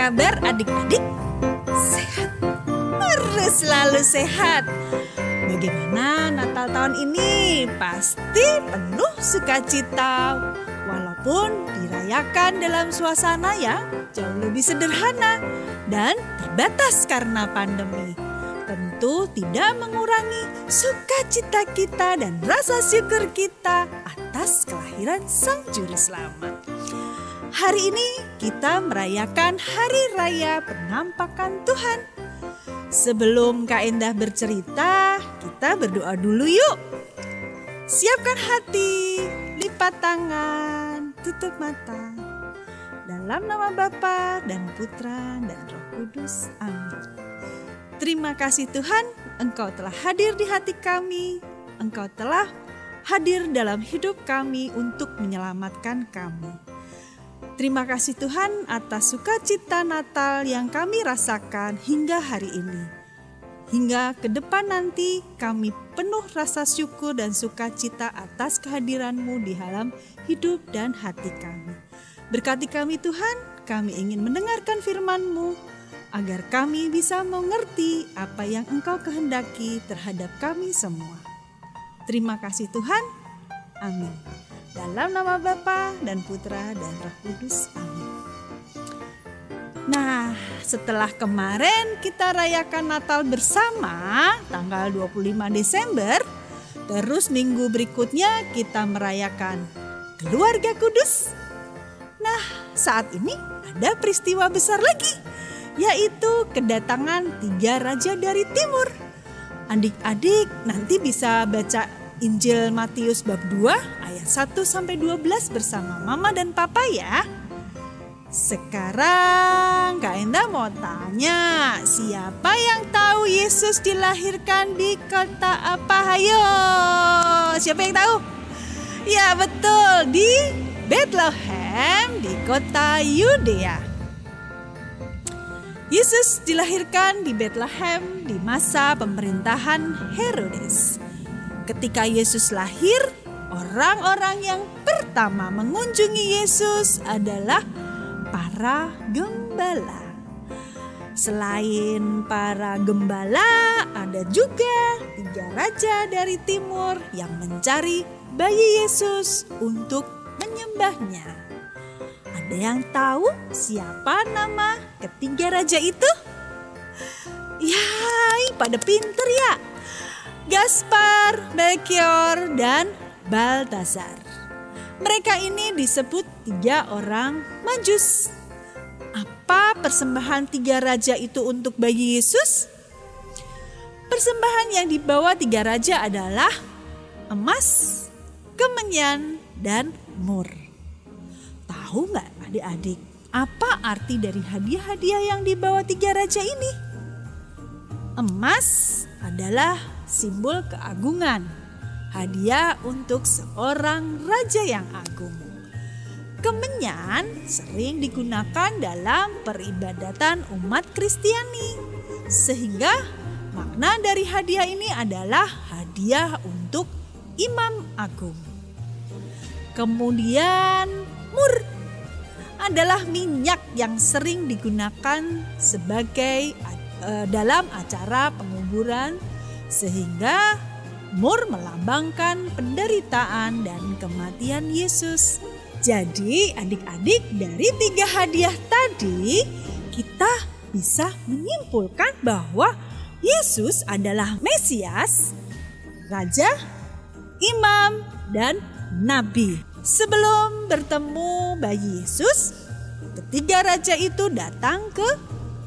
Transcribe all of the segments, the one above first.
kabar adik-adik? Sehat? Harus selalu sehat. Bagaimana Natal tahun ini? Pasti penuh sukacita. Walaupun dirayakan dalam suasana yang jauh lebih sederhana dan terbatas karena pandemi. Tentu tidak mengurangi sukacita kita dan rasa syukur kita atas kelahiran Sang Juru Selamat. Hari ini kita merayakan Hari Raya Penampakan Tuhan. Sebelum Kak Endah bercerita, kita berdoa dulu yuk. Siapkan hati, lipat tangan, tutup mata. Dalam nama Bapa dan Putra dan Roh Kudus. Amin. Terima kasih Tuhan, Engkau telah hadir di hati kami. Engkau telah hadir dalam hidup kami untuk menyelamatkan kami. Terima kasih Tuhan atas sukacita Natal yang kami rasakan hingga hari ini. Hingga ke depan nanti kami penuh rasa syukur dan sukacita atas kehadiran-Mu di dalam hidup dan hati kami. Berkati kami Tuhan, kami ingin mendengarkan firman-Mu, agar kami bisa mengerti apa yang Engkau kehendaki terhadap kami semua. Terima kasih Tuhan. Amin. Dalam nama Bapa dan Putra dan Roh Kudus. Amin. Nah, setelah kemarin kita rayakan Natal bersama tanggal 25 Desember, terus minggu berikutnya kita merayakan Keluarga Kudus. Nah, saat ini ada peristiwa besar lagi, yaitu kedatangan 3 raja dari timur. Adik-adik nanti bisa baca Injil Matius bab 2 ayat 1-12 bersama Mama dan Papa ya. Sekarang Kak Endah mau tanya, siapa yang tahu Yesus dilahirkan di kota apa? Hayo, siapa yang tahu? Ya betul, di Bethlehem di kota Yudea. Yesus dilahirkan di Bethlehem di masa pemerintahan Herodes. Ketika Yesus lahir, orang-orang yang pertama mengunjungi Yesus adalah para gembala. Selain para gembala, ada juga 3 raja dari timur yang mencari bayi Yesus untuk menyembahnya. Ada yang tahu siapa nama ketiga raja itu? Ya, pada pinter ya. Gaspar, Melchior, dan Baltasar. Mereka ini disebut 3 orang Majus. Apa persembahan 3 raja itu untuk bayi Yesus? Persembahan yang dibawa 3 raja adalah emas, kemenyan, dan mur. Tahu nggak adik-adik, apa arti dari hadiah-hadiah yang dibawa 3 raja ini? Emas adalah simbol keagungan, hadiah untuk seorang raja yang agung. Kemenyan sering digunakan dalam peribadatan umat Kristiani, sehingga makna dari hadiah ini adalah hadiah untuk imam agung. Kemudian mur adalah minyak yang sering digunakan sebagai dalam acara penguburan, sehingga mur melambangkan penderitaan dan kematian Yesus. Jadi adik-adik, dari 3 hadiah tadi kita bisa menyimpulkan bahwa Yesus adalah Mesias, Raja, Imam, dan Nabi. Sebelum bertemu bayi Yesus, ketiga raja itu datang ke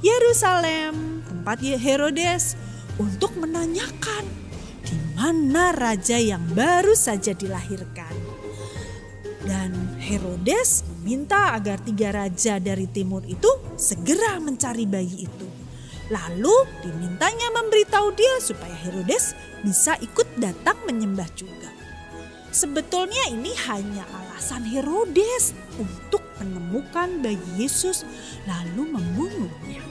Yerusalem, tempat Herodes, untuk menanyakan di mana raja yang baru saja dilahirkan. Dan Herodes meminta agar 3 raja dari timur itu segera mencari bayi itu. Lalu dimintanya memberitahu dia supaya Herodes bisa ikut datang menyembah juga. Sebetulnya ini hanya alasan Herodes untuk menemukan bayi Yesus lalu membunuhnya.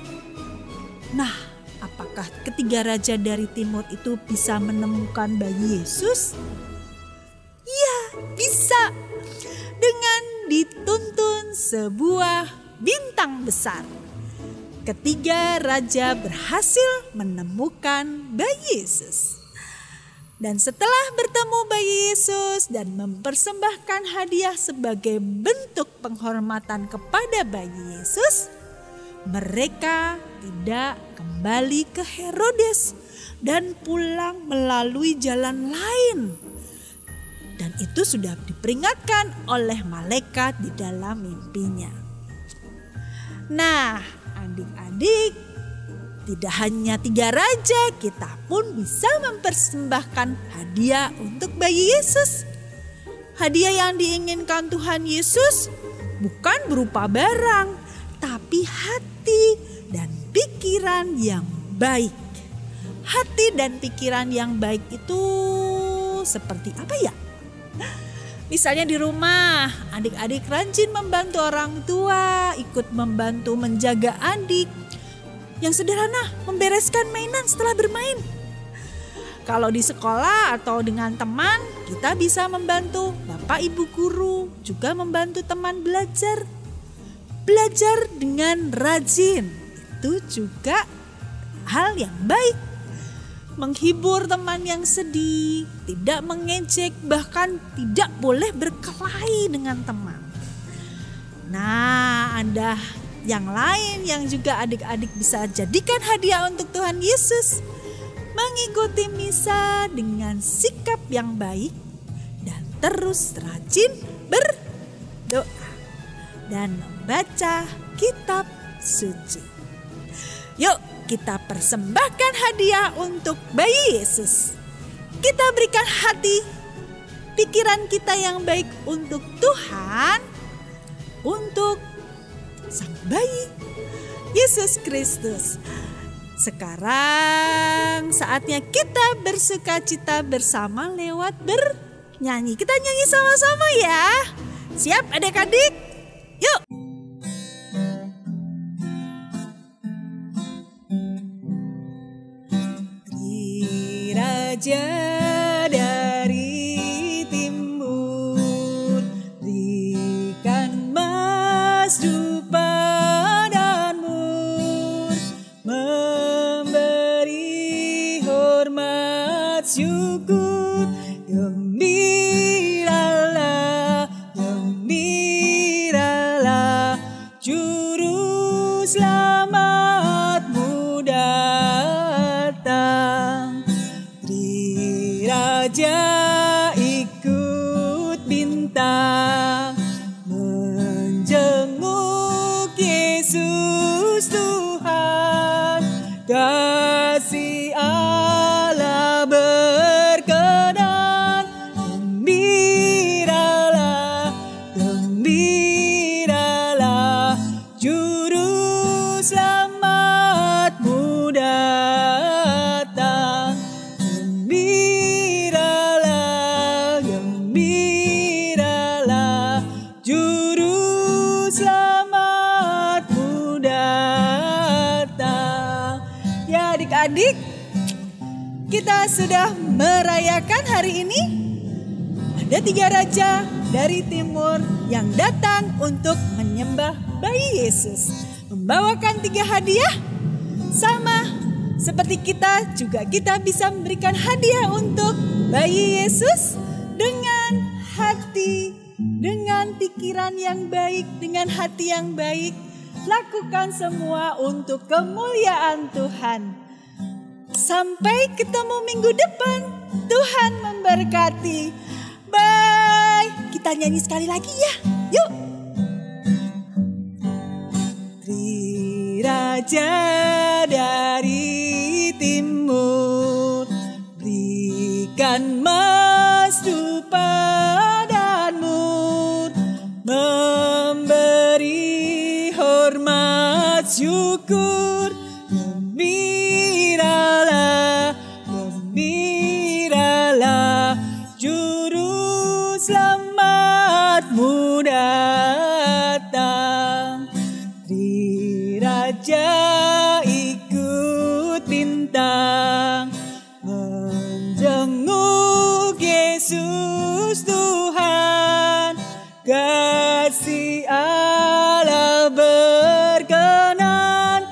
Nah, apakah ketiga raja dari timur itu bisa menemukan bayi Yesus? Ya, bisa. Dengan dituntun sebuah bintang besar. ketiga raja berhasil menemukan bayi Yesus. Dan setelah bertemu bayi Yesus dan mempersembahkan hadiah sebagai bentuk penghormatan kepada bayi Yesus, mereka tidak kembali ke Herodes dan pulang melalui jalan lain. Dan itu sudah diperingatkan oleh malaikat di dalam mimpinya. Nah, adik-adik, tidak hanya 3 raja, kita pun bisa mempersembahkan hadiah untuk bayi Yesus. Hadiah yang diinginkan Tuhan Yesus bukan berupa barang, tapi hati dan pikiran yang baik. Hati dan pikiran yang baik itu seperti apa ya? Misalnya di rumah, adik-adik rajin membantu orang tua, ikut membantu menjaga adik. Yang sederhana, membereskan mainan setelah bermain. Kalau di sekolah atau dengan teman, kita bisa membantu Bapak Ibu guru, juga membantu teman belajar. Belajar dengan rajin, itu juga hal yang baik. Menghibur teman yang sedih, tidak mengejek, bahkan tidak boleh berkelahi dengan teman. Nah, ada yang lain yang juga adik-adik bisa jadikan hadiah untuk Tuhan Yesus. Mengikuti misa dengan sikap yang baik dan terus rajin berdoa dan membaca kitab suci. Yuk kita persembahkan hadiah untuk bayi Yesus. Kita berikan hati, pikiran kita yang baik untuk Tuhan, untuk Sang bayi Yesus Kristus. Sekarang saatnya kita bersukacita bersama lewat bernyanyi. Kita nyanyi sama-sama ya. Siap adik-adik? Yuk. Raja dari timur, berikan mas dupa dan mur, memberi hormat syukur. Gembiralah, gembiralah, juru selamatmu datang. Raja ikut bintang, menjenguk Yesus Tuhan. Kasih Allah berkenan. Gembiralah, gembiralah, juru selamatmu datang. Adik, kita sudah merayakan hari ini. Ada 3 raja dari timur yang datang untuk menyembah bayi Yesus, membawakan 3 hadiah. Sama seperti kita juga, kita bisa memberikan hadiah untuk bayi Yesus dengan hati, dengan pikiran yang baik, dengan hati yang baik. Lakukan semua untuk kemuliaan Tuhan. Sampai ketemu minggu depan. Tuhan memberkati. Bye. Kita nyanyi sekali lagi ya. Yuk. Tri Raja dari timur, berikan mas dupa dan mur, memberi hormat syukur. Gembiralah, gembiralah, juru selamatmu datang. Tri Raja ikut bintang, menjenguk Yesus Tuhan. Kasih Allah berkenan.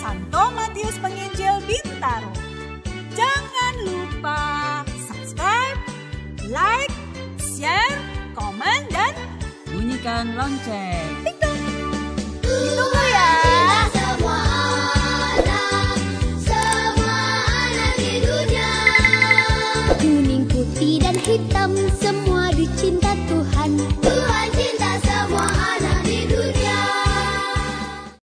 Santo Matius Penginjil Bintaro. Jangan lupa subscribe, like, share, komen, dan bunyikan lonceng. Ditunggu ya. Semua anak di dunia, kuning, putih, dan hitam semua.